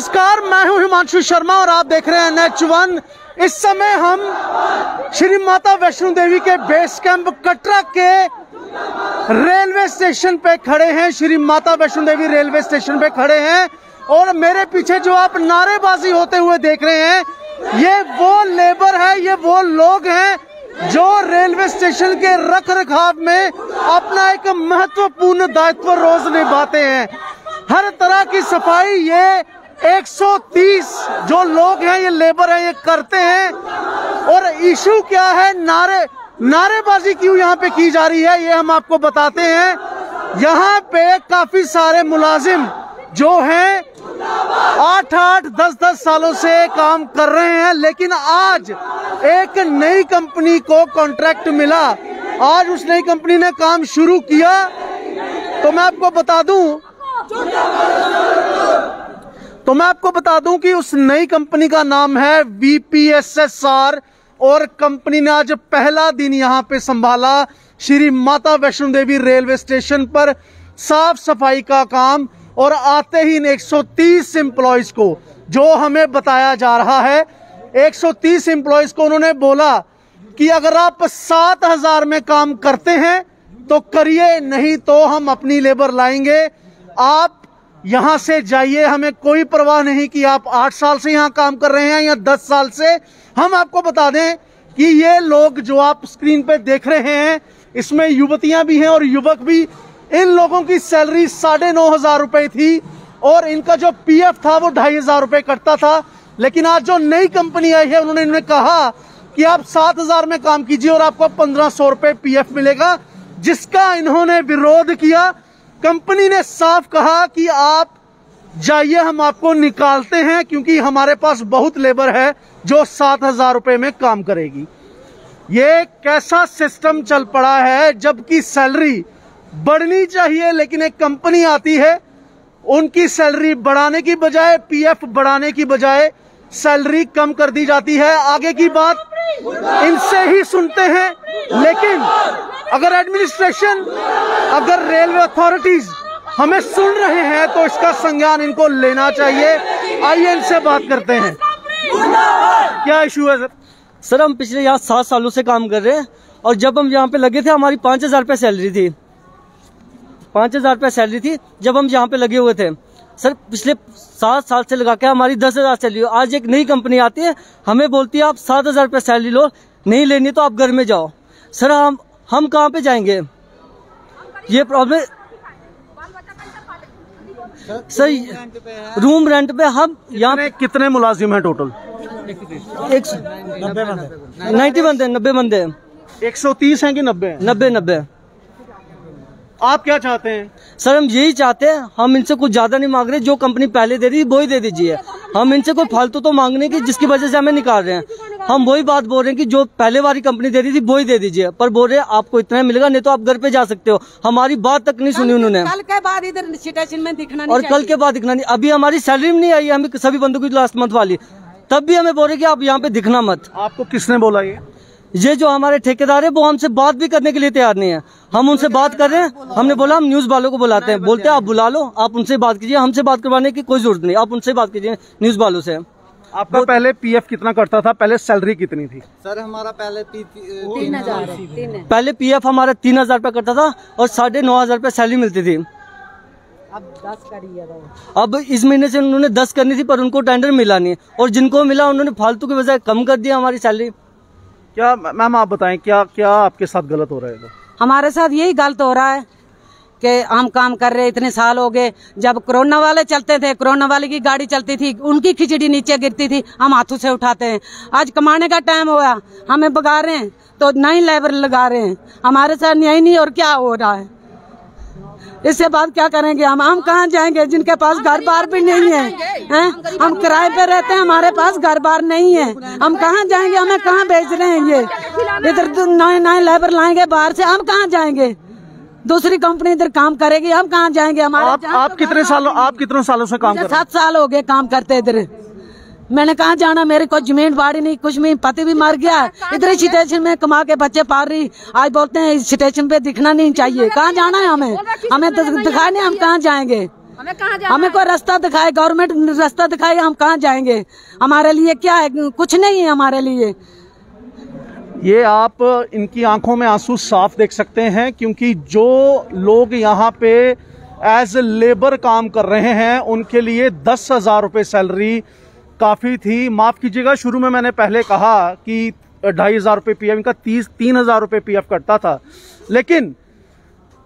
नमस्कार, मैं हूं हिमांशु शर्मा और आप देख रहे हैं NH1। इस समय हम श्री माता वैष्णो देवी के बेस कैंप कटरा के रेलवे स्टेशन पे खड़े हैं। श्री माता वैष्णो देवी रेलवे स्टेशन पे खड़े हैं और मेरे पीछे जो आप नारेबाजी होते हुए देख रहे हैं, ये वो लेबर है, ये वो लोग हैं जो रेलवे स्टेशन के रख रखाव में अपना एक महत्वपूर्ण दायित्व रोज निभाते हैं। हर तरह की सफाई ये 130 जो लोग हैं, ये लेबर हैं, ये करते हैं। और इशू क्या है, नारेबाजी क्यों यहाँ पे की जा रही है, ये हम आपको बताते हैं। यहाँ पे काफी सारे मुलाजिम जो हैं 8-8, 10-10 सालों से काम कर रहे हैं, लेकिन आज एक नई कंपनी को कॉन्ट्रैक्ट मिला। आज उस नई कंपनी ने काम शुरू किया। तो मैं आपको बता दूं कि उस नई कंपनी का नाम है VPSSR और कंपनी ने आज पहला दिन यहाँ पे संभाला श्री माता वैष्णो देवी रेलवे स्टेशन पर साफ सफाई का काम। और आते ही 130 एम्प्लॉयज को, जो हमें बताया जा रहा है, 130 एम्प्लॉयज को उन्होंने बोला कि अगर आप 7000 में काम करते हैं तो करिए, नहीं तो हम अपनी लेबर लाएंगे। आप यहां से जाइए, हमें कोई परवाह नहीं कि आप 8 साल से यहां काम कर रहे हैं या 10 साल से। हम आपको बता दें कि ये लोग जो आप स्क्रीन पे देख रहे हैं, इसमें युवतियां भी हैं और युवक भी। इन लोगों की सैलरी 9,500 रुपए थी और इनका जो PF था वो 2,500 रुपए कटता था। लेकिन आज जो नई कंपनी आई है, उन्होंने इन्हें कहा कि आप 7,000 में काम कीजिए और आपको 1,500 रुपए PF मिलेगा, जिसका इन्होंने विरोध किया। कंपनी ने साफ कहा कि आप जाइए, हम आपको निकालते हैं, क्योंकि हमारे पास बहुत लेबर है जो 7,000 रुपए में काम करेगी। ये कैसा सिस्टम चल पड़ा है, जबकि सैलरी बढ़नी चाहिए, लेकिन एक कंपनी आती है, उनकी सैलरी बढ़ाने की बजाय, PF बढ़ाने की बजाय सैलरी कम कर दी जाती है। आगे की बात इनसे ही सुनते हैं। लेकिन अगर एडमिनिस्ट्रेशन, अगर रेलवे अथॉरिटीज हमें सुन रहे हैं तो इसका संज्ञान इनको लेना चाहिए। आइए इनसे बात करते हैं। क्या इशू है सर? सर, हम पिछले यहाँ 7 सालों से काम कर रहे हैं और जब हम यहाँ पे लगे थे हमारी 5,000 रुपये सैलरी थी। 5,000 रुपये सैलरी थी जब हम यहाँ पे लगे हुए थे। सर, पिछले 7 साल से लगा के हमारी 10,000 सैलरी। आज एक नई कंपनी आती है, हमें बोलती है आप 7,000 रुपये सैलरी लो, नहीं लेनी तो आप घर में जाओ। सर, हम कहाँ पे जाएंगे? ये प्रॉब्लम सर, रूम रेंट पे हम यहाँ पे कितने मुलाजिम हैं टोटल? 90 बंदे। 130 हैं कि 90 हैं? 90। आप क्या चाहते हैं? सर, हम यही चाहते हैं, हम इनसे कुछ ज्यादा नहीं मांग रहे। जो कंपनी पहले दे रही वो ही दे दीजिए। हम इनसे कोई फालतू तो मांगने की जिसकी वजह से हमें निकाल रहे हैं। हम वही बात बोल रहे हैं कि जो पहले वाली कंपनी दे रही थी वो ही दे दीजिए, पर बोल रहे हैं आपको इतना मिलेगा, नहीं तो आप घर पे जा सकते हो। हमारी बात तक नहीं सुनी उन्होंने। कल के बाद इधर स्टेशन में दिखना नहीं और कल के बाद दिखना नहीं। अभी हमारी सैलरी नहीं आई, हमें सभी बंदों की लास्ट मंथ वाली, तब भी हमें बोल रहे कि आप यहाँ पे दिखना मत। आपको किसने बोला ये जो हमारे ठेकेदार है वो हमसे बात भी करने के लिए तैयार नहीं है। हम उनसे बात कर रहे हैं, हमने बोला हम न्यूज वालों को बुलाते हैं, बोलते हैं आप बुला लो, आप उनसे बात कीजिए, हमसे बात करवाने की कोई जरूरत नहीं, आप उनसे बात कीजिए न्यूज वालों से। आपका पहले PF कितना कटता था? पहले सैलरी कितनी थी? सर, हमारा पहले 3,000 पहले PF हमारा 3,000 रुपये कटता था और 9,500 रुपये सैलरी मिलती थी। अब 10 करिए। अब इस महीने से उन्होंने 10 करनी थी, पर उनको टेंडर मिला नहीं, और जिनको मिला उन्होंने फालतू की वजह कम कर दिया हमारी सैलरी। क्या मैम आप बताएं, क्या आपके साथ गलत हो रहा है? हमारे साथ यही गलत हो रहा है कि हम काम कर रहे, इतने साल हो गए। जब कोरोना वाले चलते थे, कोरोना वाले की गाड़ी चलती थी, उनकी खिचड़ी नीचे गिरती थी, हम हाथों से उठाते हैं। आज कमाने का टाइम हुआ, हमें भगा रहे हैं तो नई लेबर लगा रहे हैं। हमारे साथ यही नहीं, और क्या हो रहा है? इससे बात क्या करेंगे हम कहाँ जाएंगे जिनके पास घर बार भी नहीं है, हैं? हम किराए पे रहते हैं, हमारे पास घर बार नहीं है, हम कहाँ जाएंगे? हमें कहाँ भेज रहे हैं ये? इधर नए लेबर लाएंगे बाहर से, हम कहाँ जाएंगे? दूसरी कंपनी इधर काम करेगी, हम कहाँ जाएंगे? हमारे आप कितने सालों से काम कर रहे हैं? 7 साल हो गए काम करते इधर। मैंने कहाँ जाना, मेरे को जमीन बाड़ी नहीं, कुछ नहीं, पति भी मर गया, इधर स्टेशन में कमा के बच्चे पाल रही। आज बोलते हैं स्टेशन पे दिखना नहीं चाहिए। कहाँ जाना है हमें? हमें तो दिखा नहीं, हम कहाँ जाएंगे? हमें कहाँ जाना, हमें कोई रास्ता दिखाए, गवर्नमेंट रास्ता दिखाए, हम कहाँ जाएंगे? हमारे लिए क्या है? कुछ नहीं है हमारे लिए। ये आप इनकी आंखों में आंसू साफ देख सकते हैं, क्योंकि जो लोग यहाँ पे एज लेबर काम कर रहे हैं उनके लिए 10,000 रुपये सैलरी काफ़ी थी। माफ़ कीजिएगा, शुरू में मैंने पहले कहा कि 2,500 रुपये पीएफ, इनका 3,000 रुपये पीएफ कटता था। लेकिन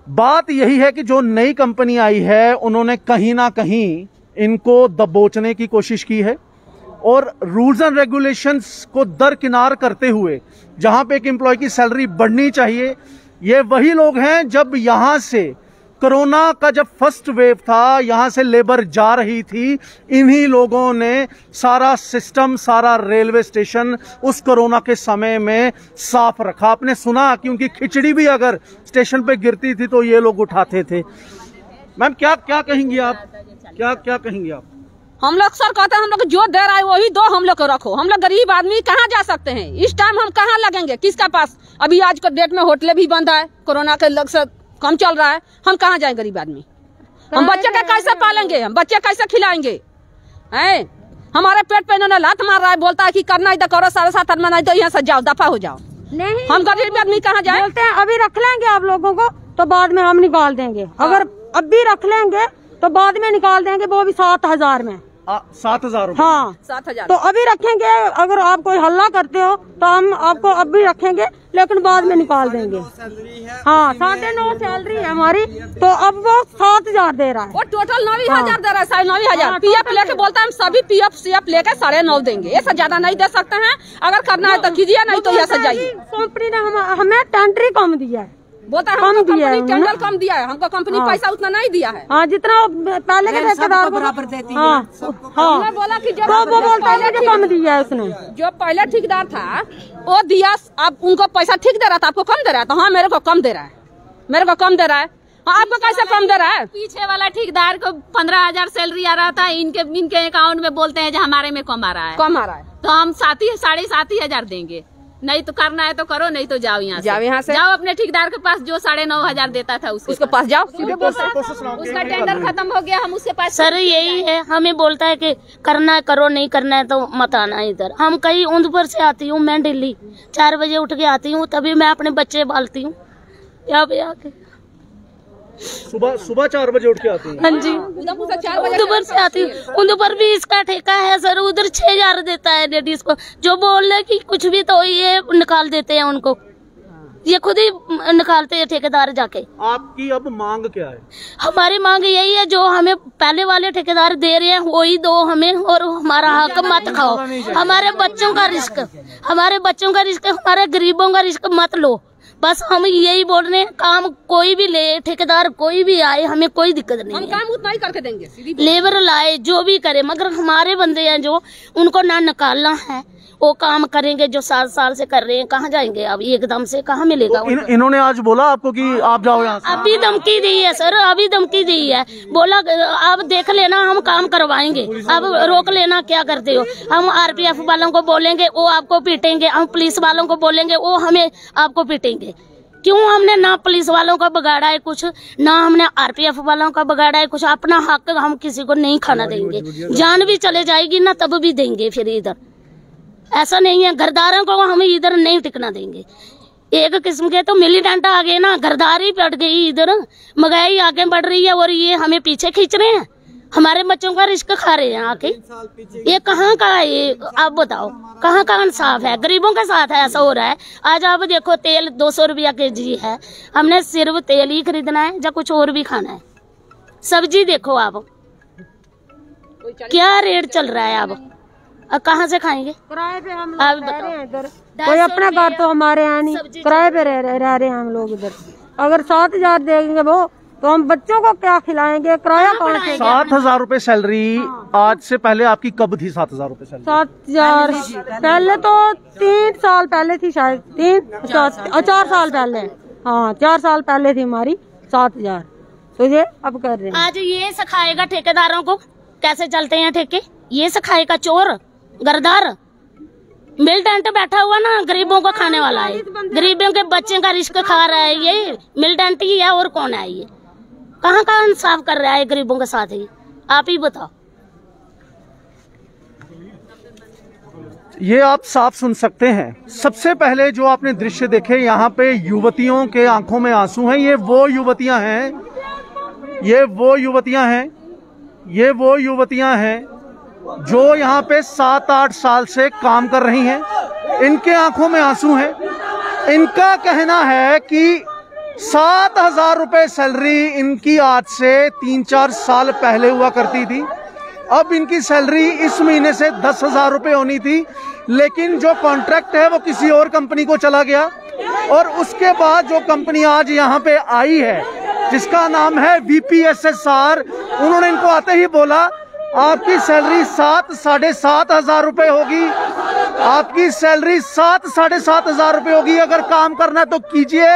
बात यही है कि जो नई कंपनी आई है उन्होंने कहीं ना कहीं इनको दबोचने की कोशिश की है और रूल्स एंड रेगुलेशंस को दरकिनार करते हुए जहां पे एक एम्प्लॉय की सैलरी बढ़नी चाहिए, ये वही लोग हैं जब यहां से कोरोना का जब फर्स्ट वेव था, यहां से लेबर जा रही थी, इन्हीं लोगों ने सारा सिस्टम, सारा रेलवे स्टेशन उस कोरोना के समय में साफ रखा। आपने सुना कि उनकी खिचड़ी भी अगर स्टेशन पे गिरती थी तो ये लोग उठाते थे। मैम क्या कहेंगी आप, क्या कहेंगी आप? हम लोग सर कहते हैं हम लोग जो दे रहा है वही दो, हम लोग को रखो। हम लोग गरीब आदमी कहाँ जा सकते हैं? इस टाइम हम कहाँ लगेंगे, किसका पास? अभी आज के डेट में होटलें भी बंद है, कोरोना के लग से कम चल रहा है, हम कहाँ जाए गरीब आदमी? हम बच्चे का कैसे पालेंगे? हम बच्चे कैसे खिलाएंगे? हैं हमारे पेट पे इन्होंने लात मार रहा है, बोलता है कि करना ही तो करो, 7.5 नहीं तो यहाँ से जाओ, दफा हो जाओ। नहीं, हम गरीब आदमी कहाँ जाए? बोलते हैं अभी रख लेंगे आप लोगों को तो बाद में हम निकाल देंगे। अगर अब भी रख लेंगे तो बाद में निकाल देंगे, वो भी 7,000 में। 7,000 रुपये? हाँ 7,000। तो अभी रखेंगे, अगर आप कोई हल्ला करते हो तो हम आपको अब भी रखेंगे, लेकिन बाद में निकाल देंगे। हाँ 9.5 सैलरी है हमारी, तो अब वो 7,000 दे रहा है। वो टोटल 9,000 दे रहा है, 9,500 पीएफ लेके बोलता है हम सभी पीएफ सीएफ लेके 9.5 देंगे, ऐसा ज्यादा नहीं दे सकते हैं। अगर करना है तो कीजिए, नहीं तो यहाँ से जाइए। कंपनी ने हमें टेंडर कम दिया है, बोलता है हमको कंपनी टेंडर कम दिया है, हमको कंपनी पैसा उतना नहीं दिया है। हाँ जितना पहले के ठेकेदार को बराबर देती है। हाँ बोला कि जब वो बोलता है कि कम दिया है उसने। जो पहले ठेकेदार था वो दिया, अब उनको पैसा ठीक दे रहा था, आपको कम दे रहा है। तो हाँ मेरे को कम दे रहा है, मेरे को कम दे रहा है। हाँ आपको कैसे कम दे रहा है? पीछे वाला ठेकेदार को 15,000 सैलरी आ रहा था, इनके अकाउंट में बोलते हैं जो हमारे में कम आ रहा है, तो हम 7,500 देंगे। नहीं तो करना है तो करो, नहीं तो जाओ यहाँ से। जाओ अपने ठेकेदार के पास जो 9,500 देता था उसके पास जाओ, उसका टेंडर खत्म हो गया, हम उसके पास। सर यही है, हमें बोलता है कि करना है करो, नहीं करना है तो मत आना इधर। हम कहीं उधमपुर से आती हूँ, मैं दिल्ली 4 बजे उठ के आती हूँ, तभी मैं अपने बच्चे पालती हूँ यहाँ पे आके। सुबह 4 बजे उठ के आती हूँ? हाँ जी, उधमपुर से आती हूँ। उधमपुर भी इसका ठेका है सर, उधर 6,000 देता है लेडीज को। जो बोल रहे कि कुछ भी तो ये निकाल देते हैं उनको, ये खुद ही निकालते हैं ठेकेदार जाके। आपकी अब मांग क्या है? हमारी मांग यही है, जो हमें पहले वाले ठेकेदार दे रहे हैं वही दो हमें, और हमारा हक मत खाओ। हमारे बच्चों का रिस्क, हमारे गरीबों का रिस्क मत लो। बस हम यही बोल रहे हैं, काम कोई भी ले, ठेकेदार कोई भी आए, हमें कोई दिक्कत नहीं है। हम काम उतना ही करके देंगे, लेबर लाए जो भी करे, मगर हमारे बंदे हैं जो उनको ना निकालना है, वो काम करेंगे जो 7 साल से कर रहे हैं। कहाँ जाएंगे अब एकदम से, कहाँ मिलेगा? इन्होंने आज बोला आपको कि आप जाओ यहाँ से? अभी धमकी दी है सर, अभी धमकी दी है, बोला आप देख लेना हम काम करवाएंगे, अब रोक लेना क्या करते हो। हम RPF वालों को बोलेंगे वो आपको पीटेंगे, हम पुलिस वालों को बोलेंगे वो हमें आपको पीटेंगे। क्यों? हमने ना पुलिस वालों का बिगाड़ा है कुछ, ना हमने RPF वालों का बिगाड़ा है कुछ। अपना हक हम किसी को नहीं खाना देंगे, जान भी चले जाएगी ना तब भी देंगे। फिर इधर ऐसा नहीं है, घरदारों को हम इधर नहीं टिकना देंगे। एक किस्म के तो मिलिटेंट आ गए ना, घरदारी पड़ गई इधर, महंगाई आगे बढ़ रही है और ये हमें पीछे खींच रहे हैं, हमारे बच्चों का रिस्क खा रहे हैं आके। ये कहाँ का है ये, आप बताओ कहाँ का इंसाफ है? गरीबों के साथ है ऐसा हो रहा है। आज आप देखो तेल 200 रुपया kg है, हमने सिर्फ तेल ही खरीदना है या कुछ और भी खाना है? सब्जी देखो आप क्या रेट चल रहा है, अब कहाँ से खाएंगे? किराए पे हम लोग रह रहे हैं इधर, कोई अपना घर तो हमारे यहाँ नहीं, किराए पे रह रहे हैं हम लोग इधर। अगर 7,000 देंगे वो तो हम बच्चों को क्या खिलाएंगे? किराया कौन से? 7,000 रुपए सैलरी आज से पहले आपकी कब थी? 7,000 रुपए सैलरी? 7,000 पहले तो 3 साल पहले थी शायद, 4 साल पहले। हाँ 4 साल पहले थी हमारी 7,000, तो ये अब कर रहे हैं। आज ये सिखाएगा ठेकेदारों को कैसे चलते हैं ठेके, ये सिखाएगा चोर गरदार। मिलिटेंट बैठा हुआ ना गरीबों को खाने वाला है, गरीबों के बच्चे का रिस्क खा रहा है, ये मिलिटेंट ही है और कौन है? ये कहाँ का इंसाफ कर रहा है गरीबों के साथ ही, आप ही बताओ। ये आप साफ सुन सकते हैं। सबसे पहले जो आपने दृश्य देखे, यहाँ पे युवतियों के आंखों में आंसू हैं। ये वो युवतियां हैं, ये वो युवतियां हैं, ये वो युवतियां हैं जो यहाँ पे 7-8 साल से काम कर रही हैं। इनके आंखों में आंसू हैं। इनका कहना है कि 7,000 रुपए सैलरी इनकी आज से 3-4 साल पहले हुआ करती थी। अब इनकी सैलरी इस महीने से 10,000 रुपए होनी थी, लेकिन जो कॉन्ट्रैक्ट है वो किसी और कंपनी को चला गया। और उसके बाद जो कंपनी आज यहाँ पे आई है, जिसका नाम है VPSSR, उन्होंने इनको आते ही बोला आपकी सैलरी 7-7,500 रुपए होगी, आपकी सैलरी 7-7,500 रुपए होगी। अगर काम करना है तो कीजिए,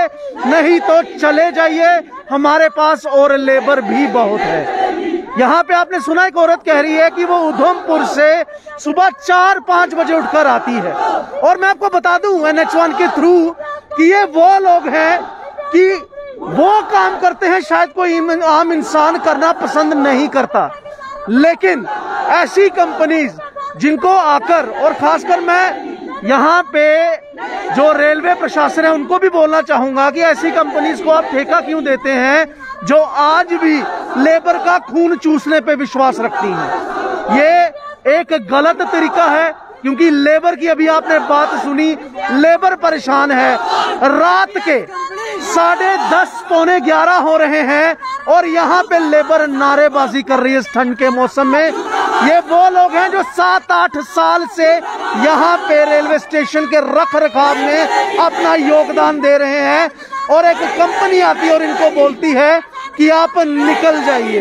नहीं तो चले जाइए, हमारे पास और लेबर भी बहुत है। यहाँ पे आपने सुना एक औरत कह रही है कि वो उधमपुर से सुबह 4-5 बजे उठकर आती है। और मैं आपको बता दूं NH1 के थ्रू कि ये वो लोग हैं कि वो काम करते हैं शायद कोई आम इंसान करना पसंद नहीं करता, लेकिन ऐसी कंपनीज जिनको आकर, और खासकर मैं यहाँ पे जो रेलवे प्रशासन है उनको भी बोलना चाहूंगा कि ऐसी कंपनीज को आप ठेका क्यों देते हैं जो आज भी लेबर का खून चूसने पे विश्वास रखती हैं। ये एक गलत तरीका है, क्योंकि लेबर की अभी आपने बात सुनी, लेबर परेशान है। रात के 10:30 पौने 11 हो रहे हैं और यहाँ पे लेबर नारेबाजी कर रही है इस ठंड के मौसम में। ये वो लोग हैं जो 7-8 साल से यहाँ पे रेलवे स्टेशन के रख रखाव में अपना योगदान दे रहे हैं, और एक कंपनी आती है और इनको बोलती है कि आप निकल जाइए।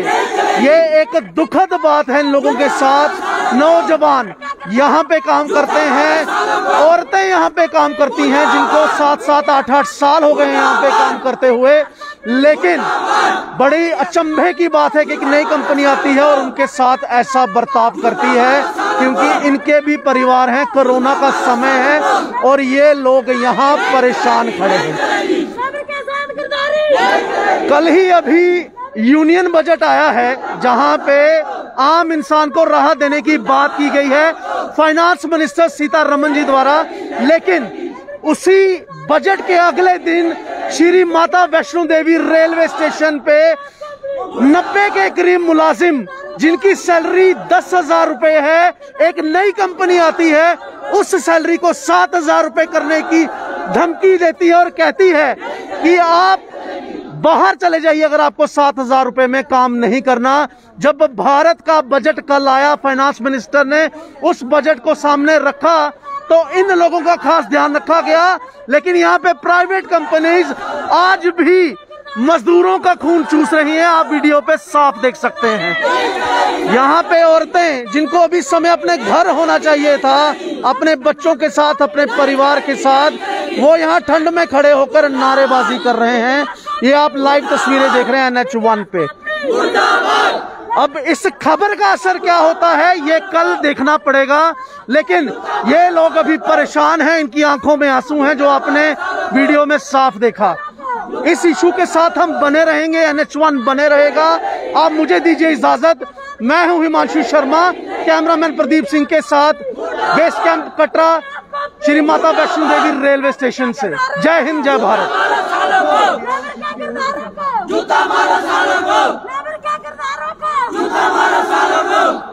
ये एक दुखद बात है इन लोगों के साथ। नौजवान यहाँ पे काम करते हैं, औरतें यहाँ पे काम करती हैं जिनको 7-7, 8-8 साल हो गए हैं यहाँ पे काम करते हुए, लेकिन बड़ी अचंभे की बात है कि एक नई कंपनी आती है और उनके साथ ऐसा बर्ताव करती है, क्योंकि इनके भी परिवार हैं, कोरोना का समय है और ये लोग यहाँ परेशान खड़े हैं। कल ही अभी यूनियन बजट आया है जहां पे आम इंसान को राहत देने की बात की गई है फाइनेंस मिनिस्टर सीतारमण जी द्वारा, लेकिन उसी बजट के अगले दिन श्री माता वैष्णो देवी रेलवे स्टेशन पे 90 के करीब मुलाजिम जिनकी सैलरी 10,000 रुपए है, एक नई कंपनी आती है, उस सैलरी को 7,000 रुपए करने की धमकी देती है और कहती है कि आप बाहर चले जाइए अगर आपको 7,000 रुपए में काम नहीं करना। जब भारत का बजट कल आया, फाइनेंस मिनिस्टर ने उस बजट को सामने रखा तो इन लोगों का खास ध्यान रखा गया, लेकिन यहाँ पे प्राइवेट कंपनीज आज भी मजदूरों का खून चूस रही हैं। आप वीडियो पे साफ देख सकते हैं। यहाँ पे औरतें जिनको अभी समय अपने घर होना चाहिए था, अपने बच्चों के साथ, अपने परिवार के साथ, वो यहाँ ठंड में खड़े होकर नारेबाजी कर रहे हैं। ये आप लाइव तस्वीरें देख रहे हैं NH1 पे। अब इस खबर का असर क्या होता है ये कल देखना पड़ेगा, लेकिन ये लोग अभी परेशान हैं, इनकी आंखों में आंसू हैं, जो आपने वीडियो में साफ देखा। इस इशू के साथ हम बने रहेंगे, NH1 बने रहेगा। आप मुझे दीजिए इजाजत। मैं हूं हिमांशु शर्मा, कैमरामैन प्रदीप सिंह के साथ, base camp Katra, Shri Mata Vaishno Devi railway station से। जय हिंद, जय भारत। जूता मारो सालों को, जूता मारो सालों को।